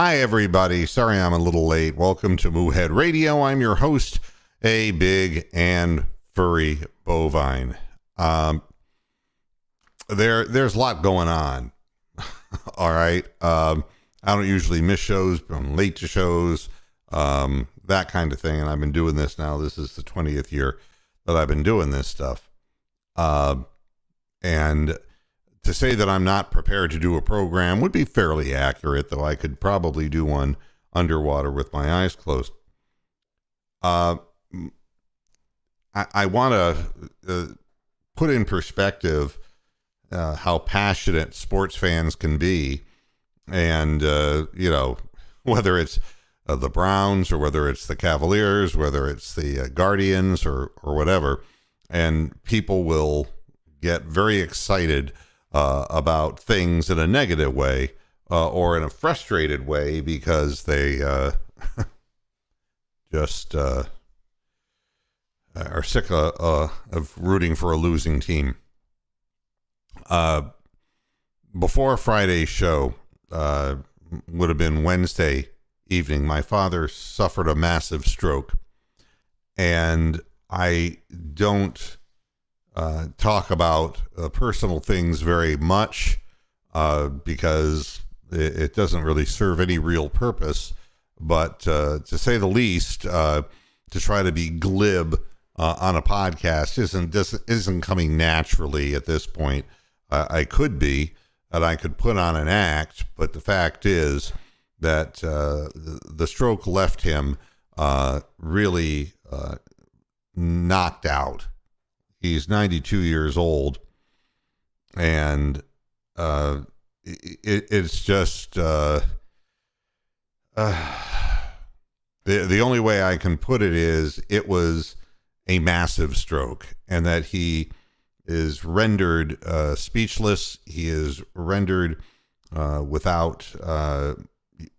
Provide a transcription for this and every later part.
Hi, everybody. Sorry I'm a little late. Welcome to Moohead Radio. I'm your host, a big and furry bovine. There's a lot going on. All right. I don't usually miss shows, but I'm late to shows, that kind of thing. And I've been doing this now. This is the 20th year that I've been doing this stuff. And to say that I'm not prepared to do a program would be fairly accurate, though I could probably do one underwater with my eyes closed. I want to put in perspective how passionate sports fans can be. And, whether it's the Browns or whether it's the Cavaliers, whether it's the Guardians or whatever, and people will get very excited about things in a negative way or in a frustrated way because they just are sick of rooting for a losing team. Before Friday's show would have been Wednesday evening, my father suffered a massive stroke, and I don't talk about personal things very much because it doesn't really serve any real purpose. But to say the least, to try to be glib on a podcast isn't coming naturally at this point. I could be, and I could put on an act, but the fact is that the stroke left him really knocked out. He's 92 years old, and it's just the only way I can put it is it was a massive stroke, and that he is rendered speechless. He is rendered without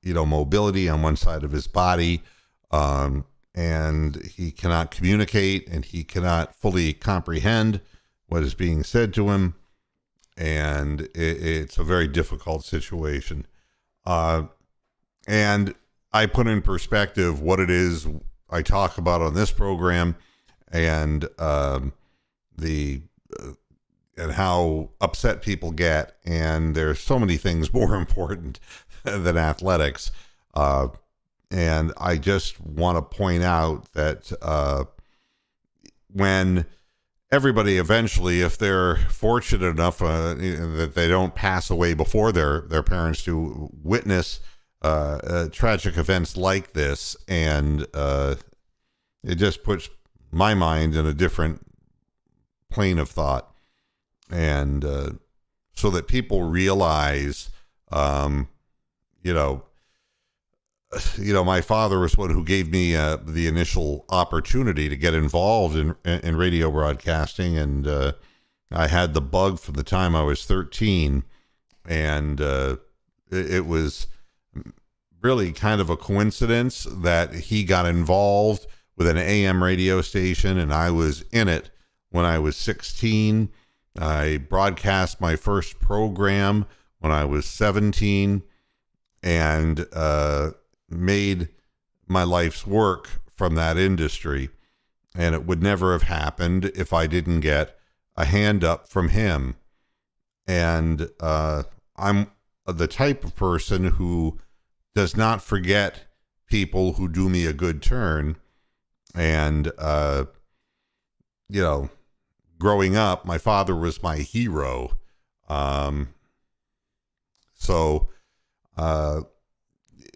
mobility on one side of his body. And he cannot communicate, and he cannot fully comprehend what is being said to him. And it's a very difficult situation. And I put in perspective what it is I talk about on this program, and and how upset people get. And there's so many things more important than athletics. And I just want to point out that when everybody eventually, if they're fortunate enough that they don't pass away before their parents to witness tragic events like this, and it just puts my mind in a different plane of thought, and so that people realize, my father was one who gave me the initial opportunity to get involved in radio broadcasting, and I had the bug from the time I was 13, and it was really kind of a coincidence that he got involved with an AM radio station, and I was in it when I was 16. I broadcast my first program when I was 17, and made my life's work from that industry. And it would never have happened if I didn't get a hand up from him. And I'm the type of person who does not forget people who do me a good turn. And growing up, my father was my hero.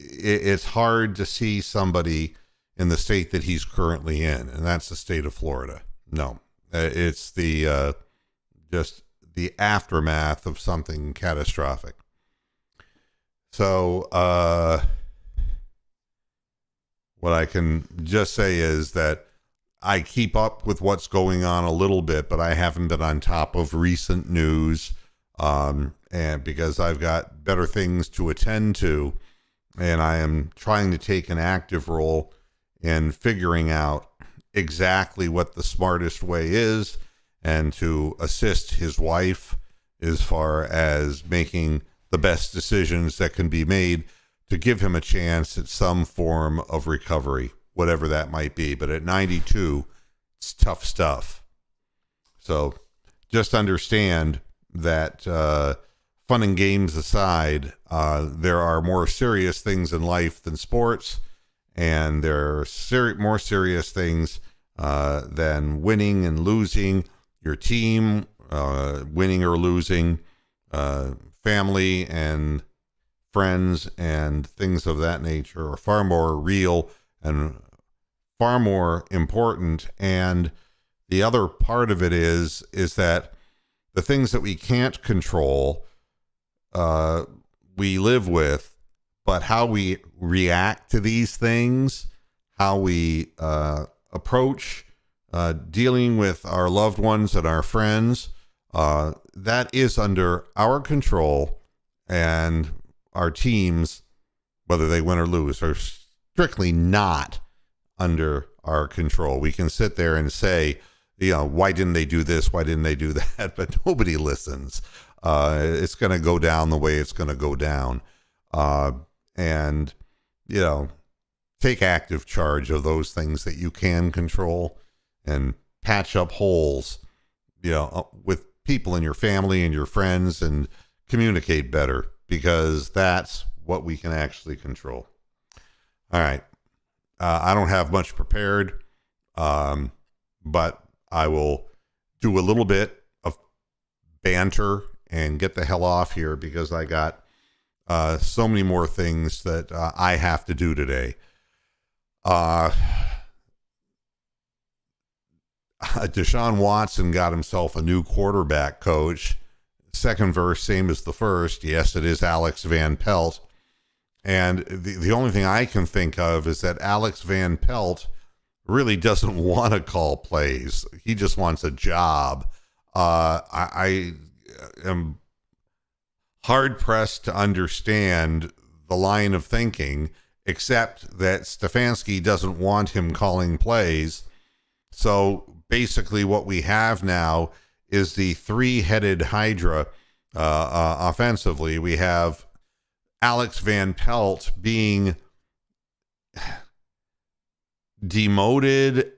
It's hard to see somebody in the state that he's currently in, and that's the state of Florida. No, it's the just the aftermath of something catastrophic. So what I can just say is that I keep up with what's going on a little bit, but I haven't been on top of recent news, and because I've got better things to attend to. And I am trying to take an active role in figuring out exactly what the smartest way is, and to assist his wife as far as making the best decisions that can be made to give him a chance at some form of recovery, whatever that might be. But at 92, it's tough stuff. So just understand that fun and games aside, there are more serious things in life than sports, and there are more serious things than winning and losing, your team winning or losing, family and friends and things of that nature are far more real and far more important. And the other part of it is that the things that we can't control, we live with, but how we react to these things, how we approach dealing with our loved ones and our friends, that is under our control, and our teams, whether they win or lose, are strictly not under our control. We can sit there and say, why didn't they do this? Why didn't they do that? But nobody listens. It's going to go down the way it's going to go down. And, take active charge of those things that you can control and patch up holes, with people in your family and your friends, and communicate better, because that's what we can actually control. All right. I don't have much prepared, but I will do a little bit of banter and get the hell off here, because I got so many more things that I have to do today. Deshaun Watson got himself a new quarterback coach. Second verse, same as the first. Yes, it is Alex Van Pelt. And the only thing I can think of is that Alex Van Pelt really doesn't want to call plays. He just wants a job. I am hard-pressed to understand the line of thinking, except that Stefanski doesn't want him calling plays. So basically what we have now is the three-headed hydra offensively. We have Alex Van Pelt being demoted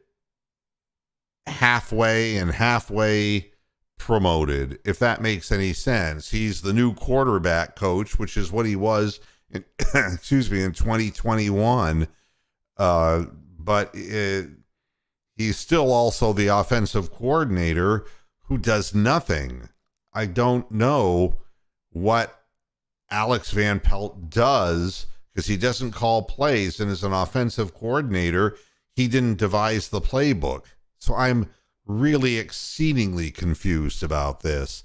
halfway and halfway promoted, if that makes any sense. He's the new quarterback coach, which is what he was in, in 2021. But he's still also the offensive coordinator who does nothing. I don't know what Alex Van Pelt does, because he doesn't call plays, and as an offensive coordinator, he didn't devise the playbook. So I'm really exceedingly confused about this.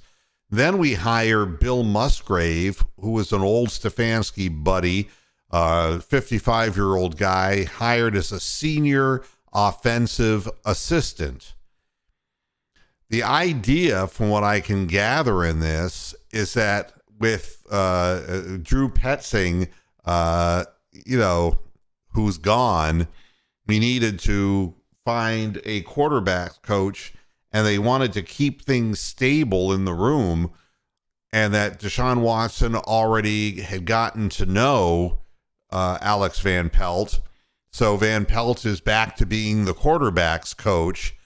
Then we hire Bill Musgrave, who was an old Stefanski buddy, 55-year-old guy, hired as a senior offensive assistant. The idea, from what I can gather in this, is that with Drew Petzing, who's gone, we needed to find a quarterback coach, and they wanted to keep things stable in the room, and that Deshaun Watson already had gotten to know Alex Van Pelt. So Van Pelt is back to being the quarterback's coach,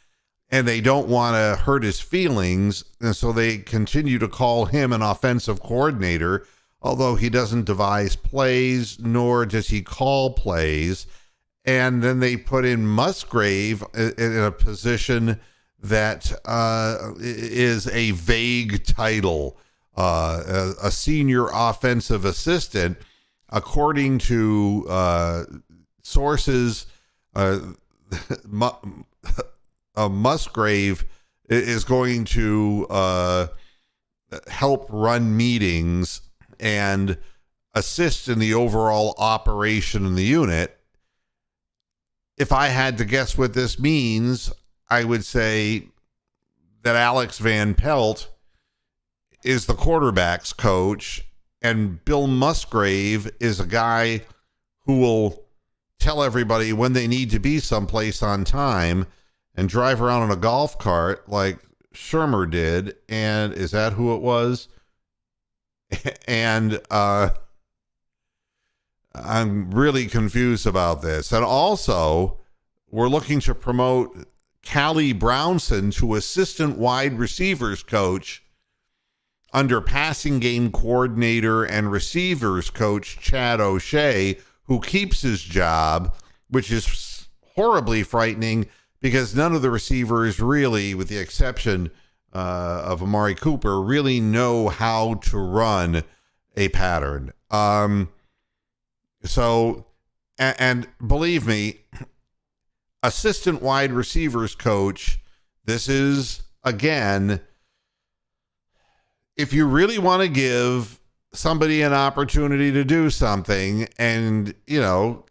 and they don't want to hurt his feelings, and so they continue to call him an offensive coordinator, although he doesn't devise plays, nor does he call plays. And then they put in Musgrave in a position that is a vague title, a senior offensive assistant. According to sources, Musgrave is going to help run meetings and assist in the overall operation in the unit. If I had to guess what this means, I would say that Alex Van Pelt is the quarterback's coach, and Bill Musgrave is a guy who will tell everybody when they need to be someplace on time and drive around in a golf cart like Shermer did. And is that who it was? And I'm really confused about this. And also, we're looking to promote Callie Brownson to assistant wide receivers coach under passing game coordinator and receivers coach Chad O'Shea, who keeps his job, which is horribly frightening because none of the receivers really, with the exception of Amari Cooper, really know how to run a pattern. So, and believe me, assistant wide receivers coach, this is, again, if you really want to give somebody an opportunity to do something, and, you know,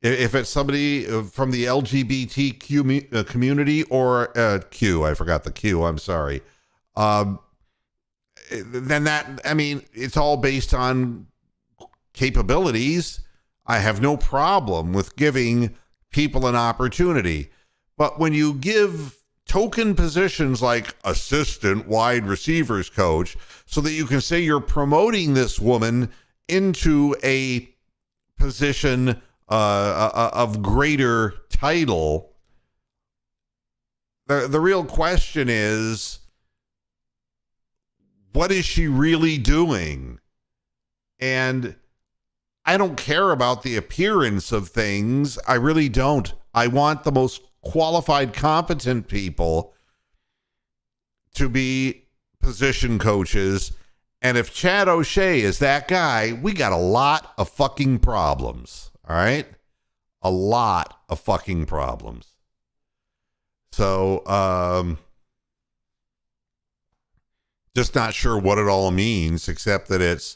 if it's somebody from the LGBTQ community or Q, I forgot the Q, I'm sorry, then that, I mean, it's all based on capabilities. I have no problem with giving people an opportunity. But when you give token positions like assistant wide receivers coach so that you can say you're promoting this woman into a position of greater title, the real question is, what is she really doing? And I don't care about the appearance of things. I really don't. I want the most qualified, competent people to be position coaches. And if Chad O'Shea is that guy, we got a lot of fucking problems. All right? A lot of fucking problems. So, just not sure what it all means, except that it's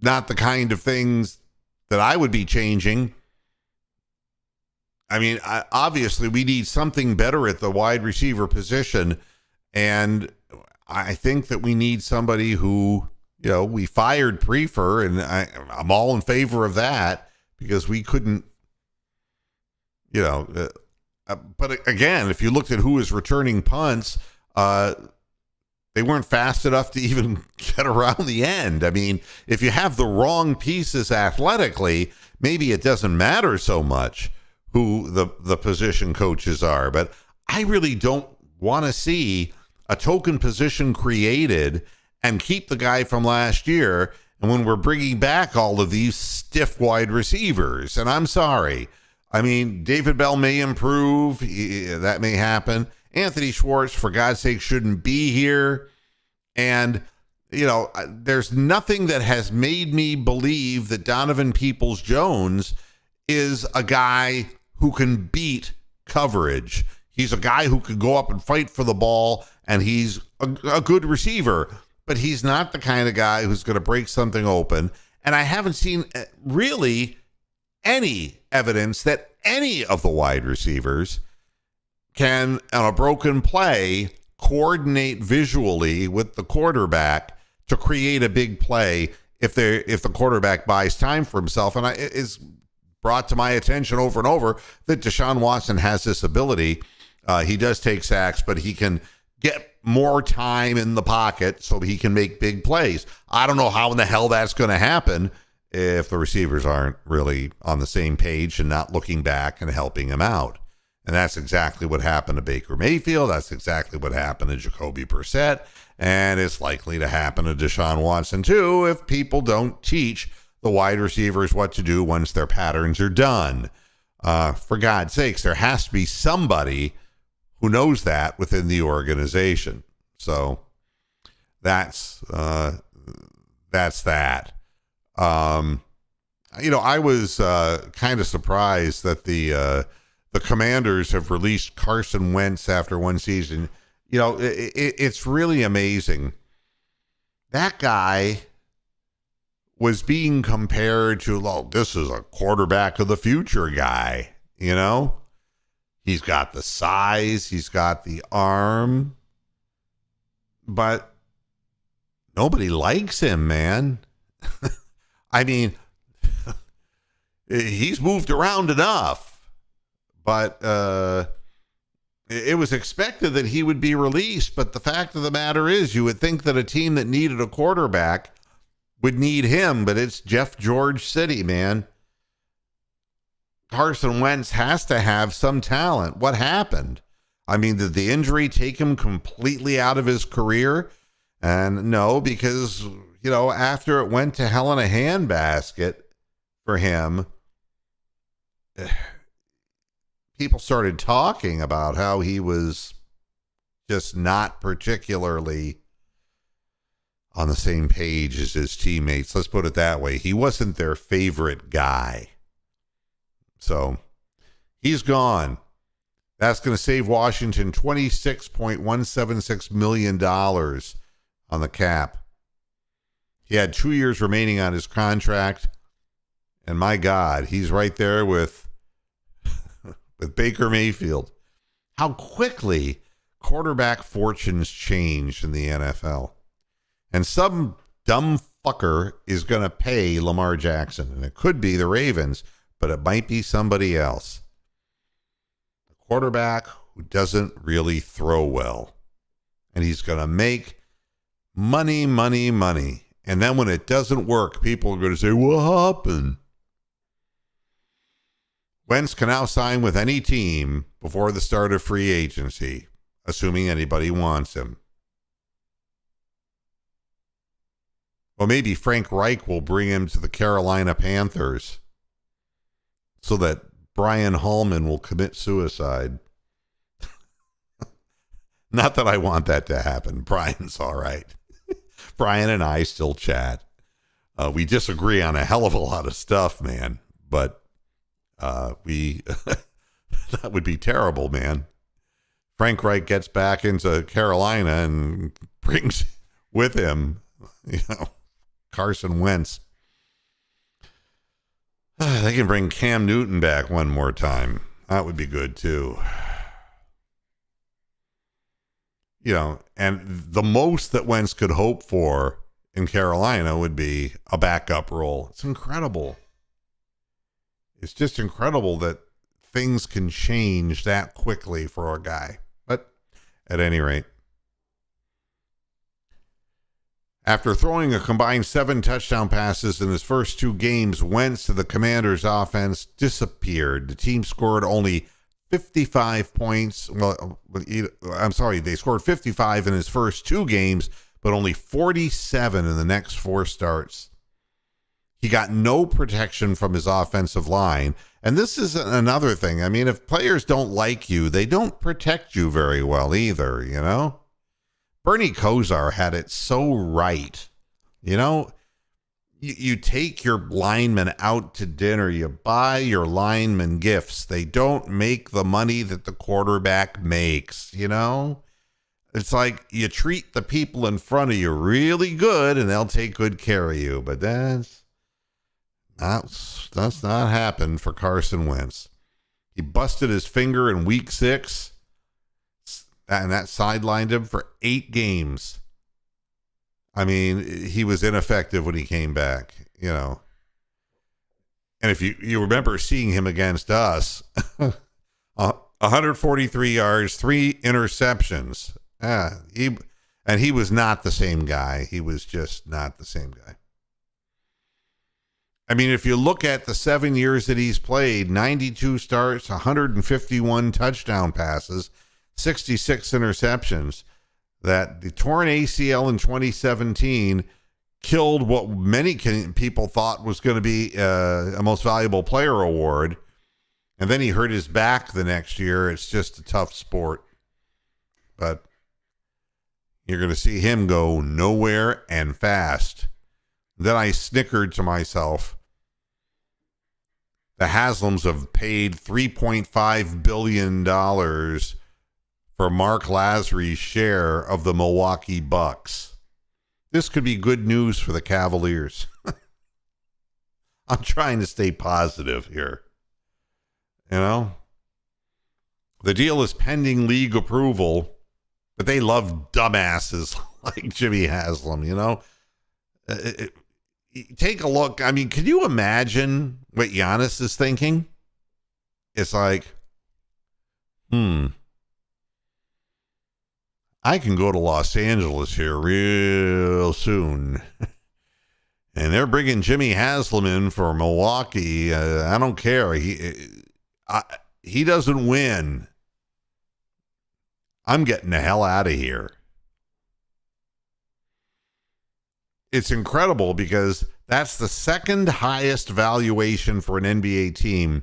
not the kind of things that I would be changing. I mean, obviously we need something better at the wide receiver position. And I think that we need somebody who, you know, we fired Prefer, and I'm all in favor of that because we couldn't, you know, but again, if you looked at who was returning punts, they weren't fast enough to even get around the end. I mean, if you have the wrong pieces athletically, maybe it doesn't matter so much who the position coaches are. But I really don't want to see a token position created and keep the guy from last year. And when we're bringing back all of these stiff wide receivers, and I'm sorry, I mean, David Bell may improve. That may happen. Anthony Schwartz, for God's sake, shouldn't be here. And, you know, there's nothing that has made me believe that Donovan Peoples-Jones is a guy who can beat coverage. He's a guy who could go up and fight for the ball, and he's a good receiver. But he's not the kind of guy who's going to break something open. And I haven't seen really any evidence that any of the wide receivers can, on a broken play, coordinate visually with the quarterback to create a big play if the quarterback buys time for himself. And it's brought to my attention over and over that Deshaun Watson has this ability. He does take sacks, but he can get more time in the pocket so he can make big plays. I don't know how in the hell that's going to happen if the receivers aren't really on the same page and not looking back and helping him out. And that's exactly what happened to Baker Mayfield. That's exactly what happened to Jacoby Brissett. And it's likely to happen to Deshaun Watson, too, if people don't teach the wide receivers what to do once their patterns are done. For God's sakes, there has to be somebody who knows that within the organization. So that's that. You know, I was kind of surprised that the Commanders have released Carson Wentz after one season. You know, it's really amazing. That guy was being compared to, well, this is a quarterback of the future guy, you know? He's got the size, he's got the arm, but nobody likes him, man. I mean, he's moved around enough, but it was expected that he would be released. But the fact of the matter is, you would think that a team that needed a quarterback would need him, but it's Jeff George City, man. Carson Wentz has to have some talent. What happened? I mean, did the injury take him completely out of his career? And no, because, after it went to hell in a handbasket for him, people started talking about how he was just not particularly on the same page as his teammates. Let's put it that way. He wasn't their favorite guy. So he's gone. That's going to save Washington $26.176 million on the cap. He had 2 years remaining on his contract. And my God, he's right there with Baker Mayfield. How quickly quarterback fortunes change in the NFL. And some dumb fucker is going to pay Lamar Jackson. And it could be the Ravens, but it might be somebody else. The quarterback who doesn't really throw well. And he's going to make money. And then when it doesn't work, people are going to say, what happened? Wentz can now sign with any team before the start of free agency, assuming anybody wants him. Well, maybe Frank Reich will bring him to the Carolina Panthers so that Brian Hallman will commit suicide. Not that I want that to happen. Brian's all right. Brian and I still chat. We disagree on a hell of a lot of stuff, man. But that would be terrible, man. Frank Reich gets back into Carolina and brings with him, Carson Wentz. They can bring Cam Newton back one more time. That would be good too. And the most that Wentz could hope for in Carolina would be a backup role. It's incredible. It's just incredible that things can change that quickly for a guy. But at any rate, after throwing a combined 7 touchdown passes in his first 2 games, Wentz to the Commanders' offense disappeared. The team scored only 55 points. Well, I'm sorry, they scored 55 in his first 2 games, but only 47 in the next 4 starts. He got no protection from his offensive line. And this is another thing. I mean, if players don't like you, they don't protect you very well either, Bernie Kosar had it so right. You take your linemen out to dinner. You buy your linemen gifts. They don't make the money that the quarterback makes, It's like you treat the people in front of you really good and they'll take good care of you. But that's not happened for Carson Wentz. He busted his finger in week 6. And that sidelined him for 8 games. I mean, he was ineffective when he came back, And if you remember seeing him against us, 143 yards, 3 interceptions. He was not the same guy. He was just not the same guy. I mean, if you look at the 7 years that he's played, 92 starts, 151 touchdown passes, 66 interceptions, that the torn ACL in 2017 killed what many people thought was going to be a most valuable player award. And then he hurt his back the next year. It's just a tough sport. But you're going to see him go nowhere and fast. Then I snickered to myself. The Haslams have paid $3.5 billion for Mark Lasry's share of the Milwaukee Bucks. This could be good news for the Cavaliers. I'm trying to stay positive here. The deal is pending league approval, but they love dumbasses like Jimmy Haslam, Take a look. I mean, can you imagine what Giannis is thinking? It's like, I can go to Los Angeles here real soon. they're bringing Jimmy Haslam in for Milwaukee. I don't care. He doesn't win. I'm getting the hell out of here. It's incredible because that's the second highest valuation for an NBA team.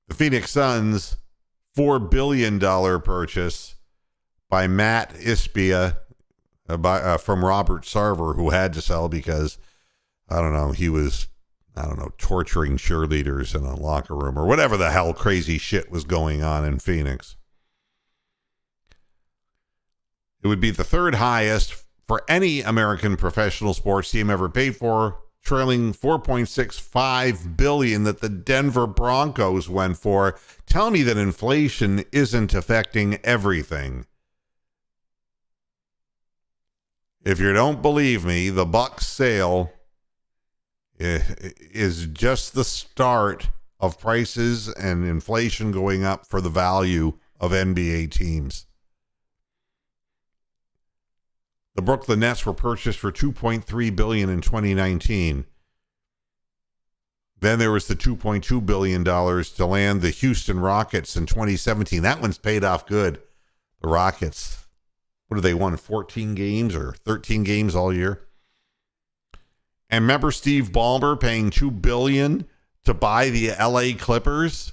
The Phoenix Suns, $4 billion purchase by Matt Ispia from Robert Sarver, who had to sell because, he was, torturing cheerleaders in a locker room or whatever the hell crazy shit was going on in Phoenix. It would be the third highest for any American professional sports team ever paid for, trailing $4.65 billion that the Denver Broncos went for. Tell me that inflation isn't affecting everything. If you don't believe me, the Bucks sale is just the start of prices and inflation going up for the value of NBA teams. The Brooklyn Nets were purchased for $2.3 billion in 2019. Then there was the $2.2 billion to land the Houston Rockets in 2017. That one's paid off good. The Rockets, what have they won, 14 games or 13 games all year? And remember Steve Ballmer paying $2 billion to buy the LA Clippers?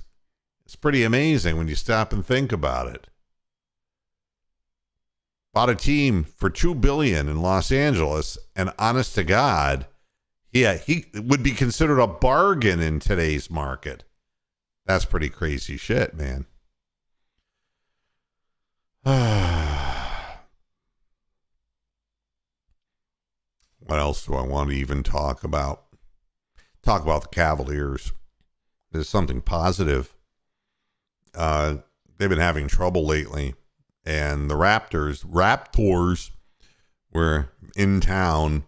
It's pretty amazing when you stop and think about it. Bought a team for $2 billion in Los Angeles, and honest to God, he would be considered a bargain in today's market. That's pretty crazy shit, man. What else do I want to even talk about? Talk about the Cavaliers. There's something positive. They've been having trouble lately. And the Raptors were in town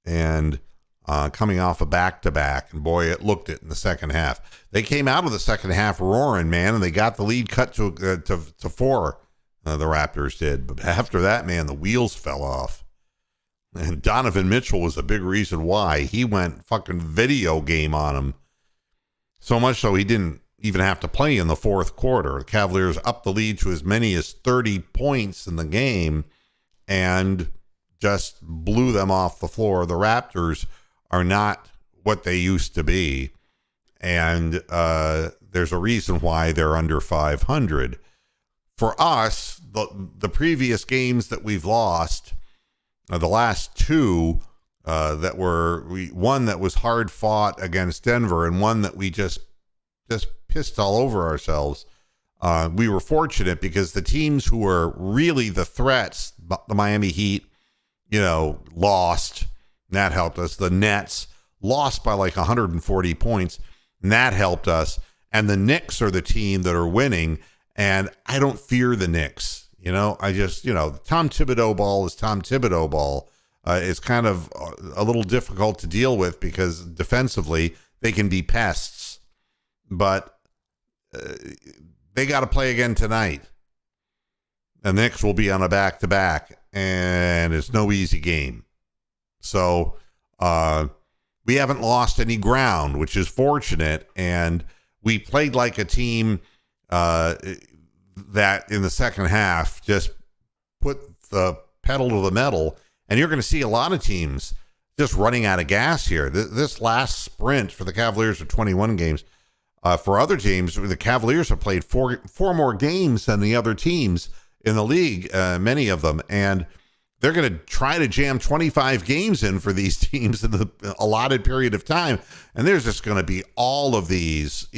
and coming off a back-to-back. And boy, it looked it in the second half. They came out of the second half roaring, man, and they got the lead cut to 4. The Raptors did. But after that, man, the wheels fell off. And Donovan Mitchell was a big reason why. He went fucking video game on him. So much so he didn't even have to play in the fourth quarter. The Cavaliers upped the lead to as many as 30 points in the game and just blew them off the floor. The Raptors are not what they used to be. And there's a reason why they're under 500. For us, the previous games that we've lost, the last two one that was hard fought against Denver and one that we just pissed all over ourselves. We were fortunate because the teams who were really the threats, the Miami Heat, lost. And that helped us. The Nets lost by like 140 points. And that helped us. And the Knicks are the team that are winning. And I don't fear the Knicks. I just, Tom Thibodeau ball is Tom Thibodeau ball. It's kind of a little difficult to deal with because defensively they can be pests. But they got to play again tonight. And the Knicks will be on a back-to-back, and it's no easy game. So we haven't lost any ground, which is fortunate, and we played like a team that in the second half just put the pedal to the metal, and you're going to see a lot of teams just running out of gas here. This last sprint for the Cavaliers of 21 games. For other teams, the Cavaliers have played four more games than the other teams in the league, many of them, and they're going to try to jam 25 games in for these teams in the allotted period of time, and there's just going to be all of these,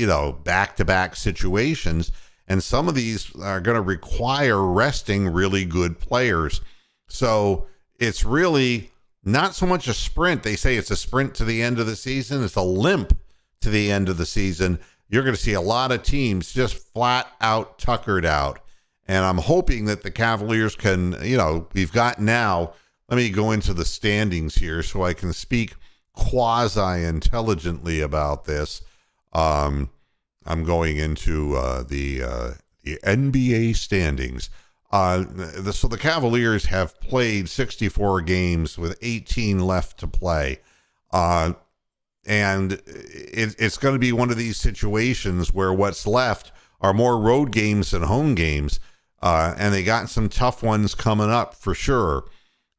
back-to-back situations, and some of these are going to require resting really good players. So it's really not so much a sprint. They say it's a sprint to the end of the season. It's a limp to the end of the season. You're going to see a lot of teams just flat out tuckered out. And I'm hoping that the Cavaliers can, we've got now, let me go into the standings here so I can speak quasi-intelligently about this. I'm going into the NBA standings. So the Cavaliers have played 64 games with 18 left to play. And it's going to be one of these situations where what's left are more road games than home games. And they got some tough ones coming up for sure.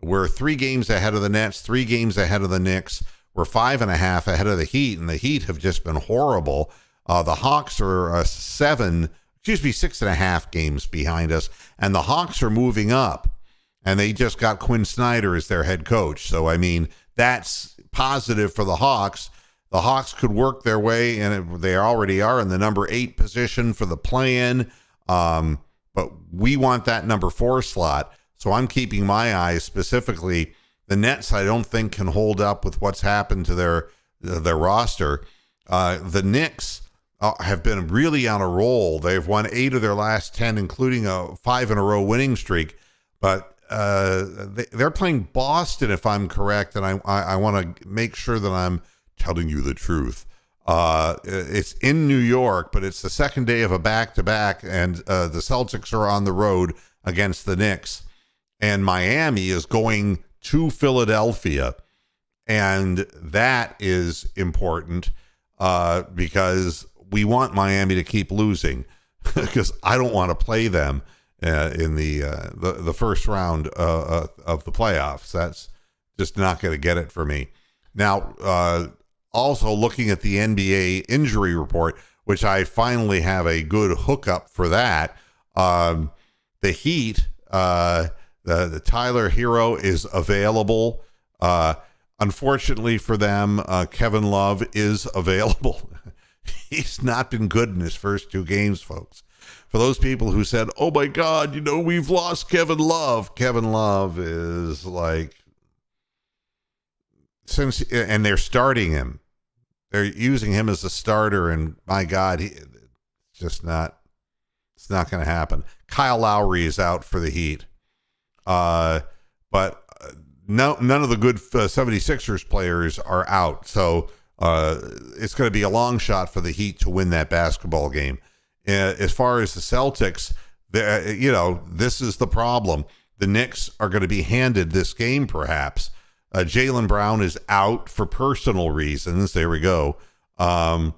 We're 3 games ahead of the Nets, 3 games ahead of the Knicks. We're 5.5 ahead of the Heat, and the Heat have just been horrible. The Hawks are 6.5 games behind us, and the Hawks are moving up, and they just got Quinn Snyder as their head coach. So, I mean, that's positive for the Hawks. The Hawks could work their way, and they already are in the number 8 position for the play-in, but we want that number 4 slot. So I'm keeping my eyes specifically. The Nets, I don't think, can hold up with what's happened to their roster. The Knicks have been really on a roll. They've won 8 of their last 10, including a 5-in-a-row winning streak. But they're playing Boston, if I'm correct, and I want to make sure that I'm telling you the truth. It's in New York, but it's the second day of a back-to-back, and the Celtics are on the road against the Knicks. And Miami is going to Philadelphia, and that is important because we want Miami to keep losing because I don't want to play them in the first round of the playoffs. That's just not going to get it for me. Now, also looking at the NBA injury report, which I finally have a good hookup for that. The Heat, the Tyler Hero is available. Unfortunately for them, Kevin Love is available. He's not been good in his first 2 games, folks. For those people who said, oh my God, we've lost Kevin Love. Kevin Love is and they're starting him. They're using him as a starter, and my God, it's not going to happen. Kyle Lowry is out for the Heat. But none of the good 76ers players are out. So it's going to be a long shot for the Heat to win that basketball game. As far as the Celtics, this is the problem. The Knicks are going to be handed this game, perhaps. Jaylen Brown is out for personal reasons. There we go. And,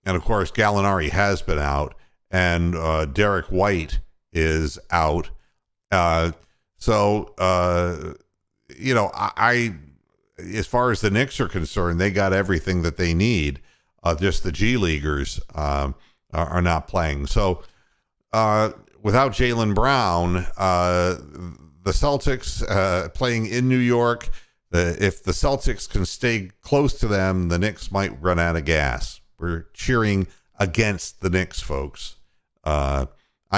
of course, Gallinari has been out. And Derek White is out. So, as far as the Knicks are concerned, they got everything that they need. Just the G Leaguers are not playing. So, without Jaylen Brown, the Celtics playing in New York, if the Celtics can stay close to them, the Knicks might run out of gas. We're cheering against the Knicks, folks. I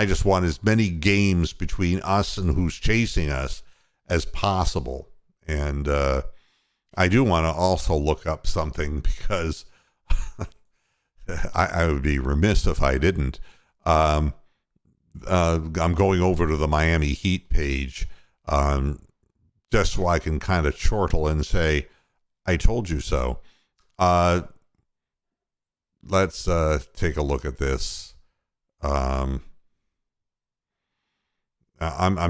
just want as many games between us and who's chasing us as possible. And I do want to also look up something because I would be remiss if I didn't. I'm going over to the Miami Heat page just so I can kind of chortle and say, I told you so. Let's take a look at this. I'm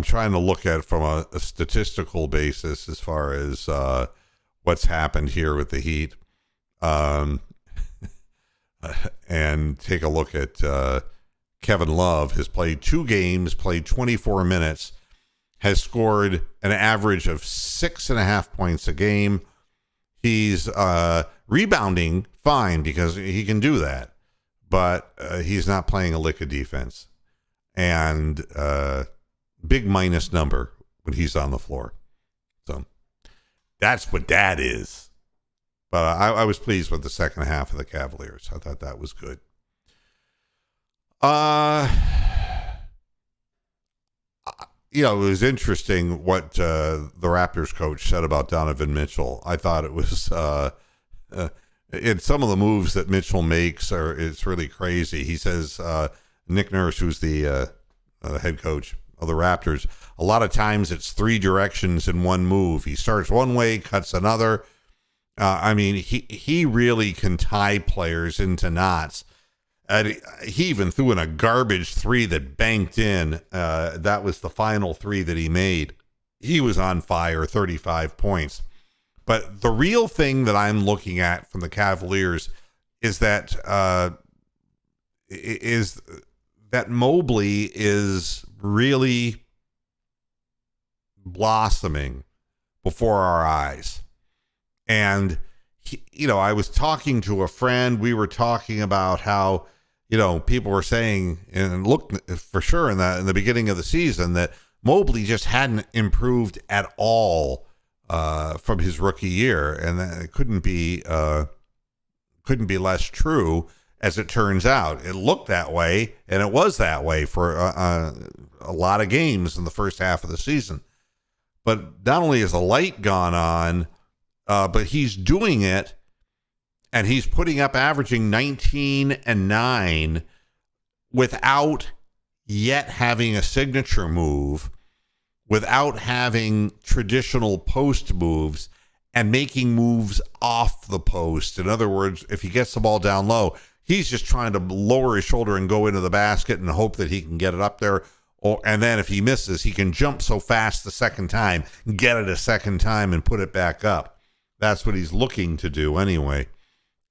trying to look at it from a statistical basis as far as what's happened here with the Heat, and take a look at Kevin Love. Has played 2 games, played 24 minutes, has scored an average of 6.5 points a game. He's rebounding fine because he can do that, but he's not playing a lick of defense. And big minus number when he's on the floor. So that's what that is. But I was pleased with the second half of the Cavaliers. I thought that was good. It was interesting what the Raptors coach said about Donovan Mitchell. I thought it was in some of the moves that Mitchell makes it's really crazy. He says Nick Nurse, who's the head coach of the Raptors, a lot of times it's 3 directions in one move. He starts one way, cuts another. He really can tie players into knots. And he even threw in a garbage 3 that banked in. That was the final 3 that he made. He was on fire, 35 points. But the real thing that I'm looking at from the Cavaliers is that Mobley is really blossoming before our eyes. And, I was talking to a friend. We were talking about how, people were saying, and look, for sure in the beginning of the season, that Mobley just hadn't improved at all from his rookie year. And that couldn't be less true. As it turns out, it looked that way, and it was that way for a lot of games in the first half of the season. But not only has the light gone on, but he's doing it, and he's putting up averaging 19 and 9 without yet having a signature move, without having traditional post moves, and making moves off the post. In other words, if he gets the ball down low, he's just trying to lower his shoulder and go into the basket and hope that he can get it up there. And then if he misses, he can jump so fast the second time, get it a second time, and put it back up. That's what he's looking to do anyway.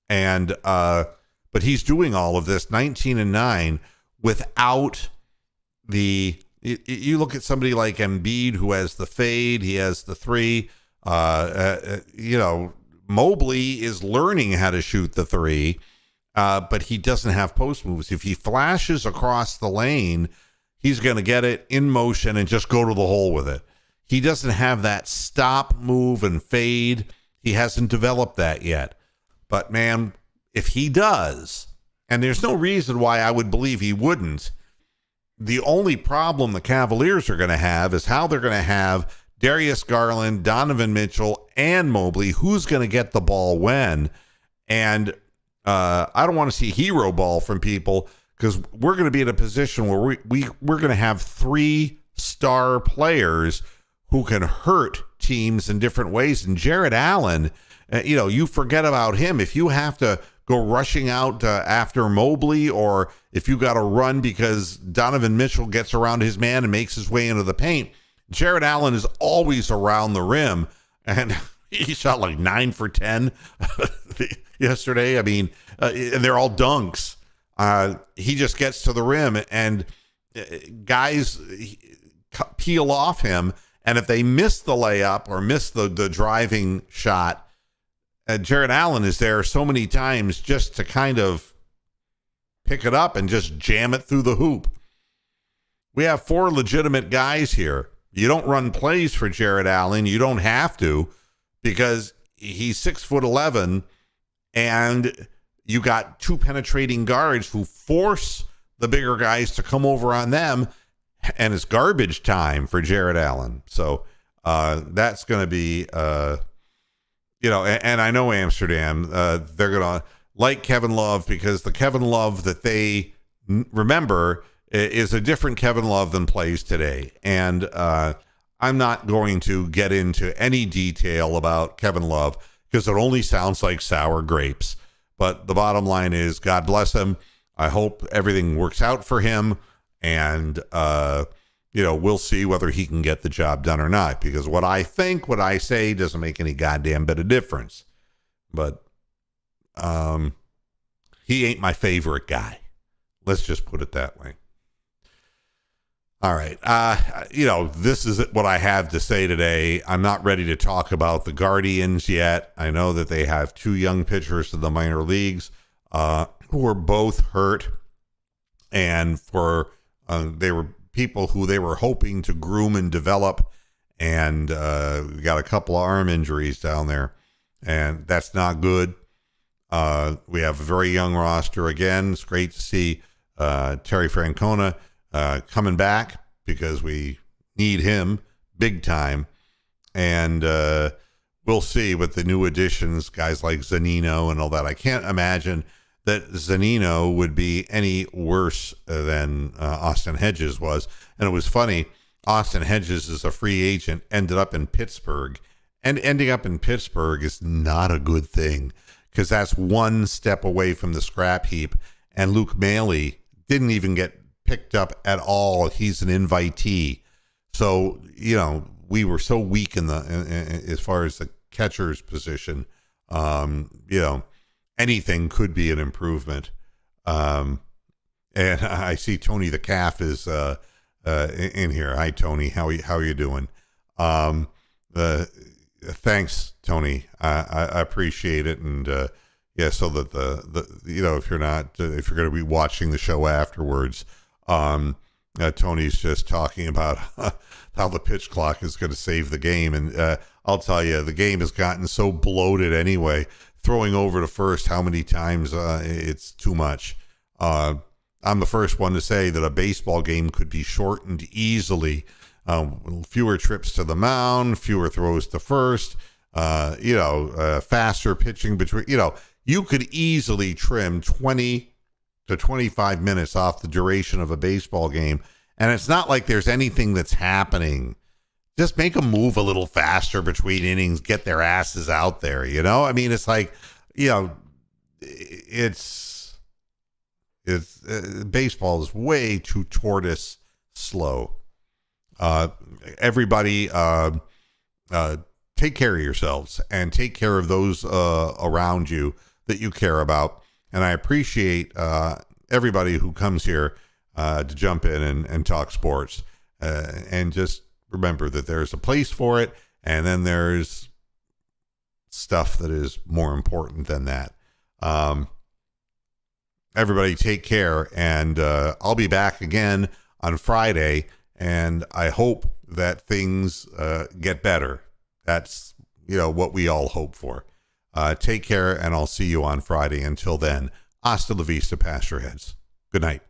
And but he's doing all of this, 19 and 9, without the. You look at somebody like Embiid, who has the fade, he has the 3. Mobley is learning how to shoot the 3. But he doesn't have post moves. If he flashes across the lane, he's going to get it in motion and just go to the hole with it. He doesn't have that stop, move, and fade. He hasn't developed that yet. But, man, if he does, and there's no reason why I would believe he wouldn't, the only problem the Cavaliers are going to have is how they're going to have Darius Garland, Donovan Mitchell, and Mobley. Who's going to get the ball when? And I don't want to see hero ball from people, because we're going to be in a position where we're going to have 3 star players who can hurt teams in different ways. And Jarrett Allen, you forget about him. If you have to go rushing out after Mobley, or if you got to run because Donovan Mitchell gets around his man and makes his way into the paint, Jarrett Allen is always around the rim. And he shot like 9 for 10 yesterday. I mean, and they're all dunks. He just gets to the rim, and guys peel off him. And if they miss the layup or miss the driving shot, Jarrett Allen is there so many times just to kind of pick it up and just jam it through the hoop. We have 4 legitimate guys here. You don't run plays for Jarrett Allen. You don't have to, because he's 6'11", and you got 2 penetrating guards who force the bigger guys to come over on them, and it's garbage time for Jarrett Allen. So that's going to be, and I know Amsterdam, they're going to like Kevin Love, because the Kevin Love that they remember is a different Kevin Love than plays today. And I'm not going to get into any detail about Kevin Love, because it only sounds like sour grapes. But the bottom line is, God bless him. I hope everything works out for him. And, we'll see whether he can get the job done or not, because what I think, what I say doesn't make any goddamn bit of difference. But he ain't my favorite guy. Let's just put it that way. All right. This is what I have to say today. I'm not ready to talk about the Guardians yet. I know that they have 2 young pitchers in the minor leagues who are both hurt, and they were people who they were hoping to groom and develop, and we got a couple of arm injuries down there, and that's not good. We have a very young roster again. It's great to see Terry Francona coming back, because we need him big time. And we'll see with the new additions, guys like Zunino and all that. I can't imagine that Zunino would be any worse than Austin Hedges was. And it was funny, Austin Hedges is a free agent, ended up in Pittsburgh. And ending up in Pittsburgh is not a good thing, because that's one step away from the scrap heap. and Luke Maley didn't even get picked up at all. He's an invitee. So, we were so weak as far as the catcher's position. Anything could be an improvement. And I see Tony the Calf is in here. Hi, Tony. How are you doing? Thanks, Tony. I appreciate it. And so that if you're going to be watching the show afterwards, Tony's just talking about how the pitch clock is going to save the game. And I'll tell you, the game has gotten so bloated anyway. Throwing over to first, how many times? It's too much. I'm the first one to say that a baseball game could be shortened easily. Fewer trips to the mound, fewer throws to first, faster pitching between, you could easily trim 20 to 25 minutes off the duration of a baseball game. And it's not like there's anything that's happening. Just make them move a little faster between innings, get their asses out there, I mean, it's like, it's baseball is way too tortoise slow. Everybody, take care of yourselves and take care of those around you that you care about. And I appreciate everybody who comes here to jump in and talk sports. And just remember that there's a place for it, and then there's stuff that is more important than that. Everybody take care, and I'll be back again on Friday, and I hope that things get better. That's, what we all hope for. Take care, and I'll see you on Friday. Until then, hasta la vista, Pasture Heads. Good night.